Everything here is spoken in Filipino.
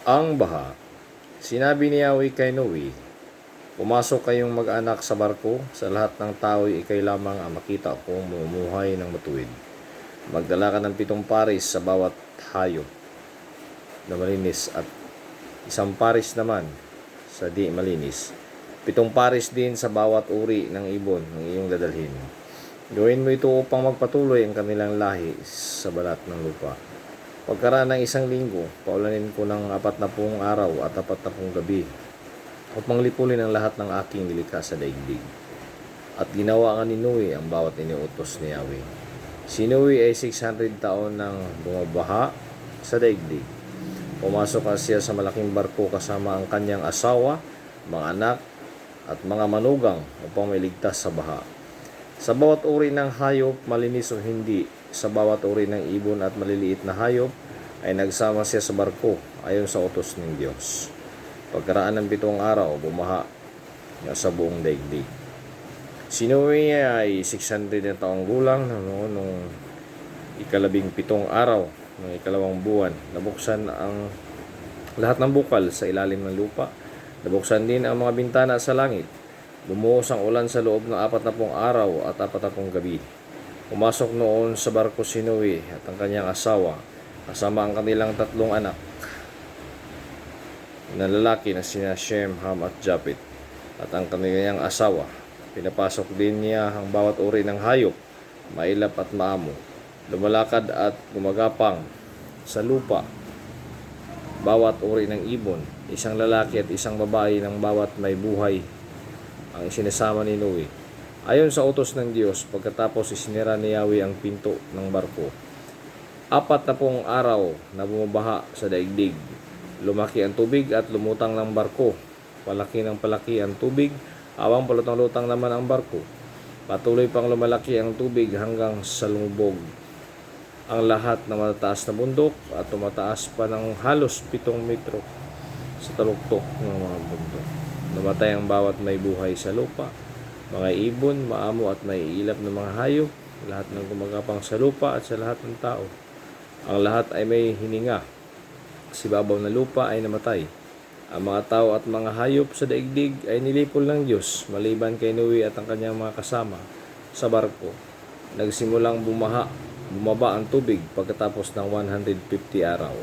Ang baha. Sinabi ni Yahweh kay Noe, pumasok kayong mag-anak sa barko, sa lahat ng tao'y ikay lamang ang makita kong mamumuhay ng matuwid. Magdala ka ng 7 paris sa bawat hayop na malinis at 1 paris naman sa di malinis. 7 paris din sa bawat uri ng ibon ng iyong dadalhin. Gawin mo ito upang magpatuloy ang kanilang lahi sa balat ng lupa. Pagkaraan ng 1 linggo, paulanin ko ng 40 araw at 40 gabi upang lipulin ang lahat ng aking nilikha sa daigdig. At ginawa nga ni Noe ang bawat iniutos ni Yahweh. Si Noe ay 600 taon nang bumabaha sa daigdig. Pumasok siya sa malaking barko kasama ang kanyang asawa, mga anak, at mga manugang upang mailigtas sa baha. Sa bawat uri ng hayop, malinis o hindi, sa bawat uri ng ibon at maliliit na hayop, ay nagsama siya sa barko ayon sa utos ng Diyos. Pagkaraan ng 7 araw, bumaha sa buong daigdig. Si Noe ay 600 na taong gulang nung 17 araw ng 2 buwan. Nabuksan ang lahat ng bukal sa ilalim ng lupa. Nabuksan din ang mga bintana sa langit. Bumuhos ang ulan sa loob ng 40 araw at 40 gabi. Pumasok noon sa barko si Noe at ang kanyang asawa, kasama ang kanilang 3 anak na lalaki na sina Shem, Ham at Japet, at ang kanilang asawa. Pinapasok din niya ang bawat uri ng hayop, mailap at maamo, lumalakad at gumagapang sa lupa. Bawat uri ng ibon, 1 lalaki at 1 babae ng bawat may buhay ang isinasama ni Noe. Ayon sa utos ng Diyos, pagkatapos isinira ni Yahweh ang pinto ng barko. 40 araw na bumabaha sa daigdig. Lumaki ang tubig at lumutang ng barko. Palaki ng palaki ang tubig, habang palutang-lutang naman ang barko. Patuloy pang lumalaki ang tubig hanggang sa lumubog ang lahat ng matataas na bundok at tumataas pa ng halos 7 metro sa taluktok ng mga bundok. Namatay ang bawat may buhay sa lupa, mga ibon, maamo at may ilap ng mga hayop, lahat ng gumagapang sa lupa at sa lahat ng tao. Ang lahat ay may hininga. Si babaw na lupa ay namatay. Ang mga tao at mga hayop sa daigdig ay nilipol ng Diyos, maliban kay Noe at ang kanyang mga kasama sa barko. Nagsimulang bumaba ang tubig pagkatapos ng 150 araw.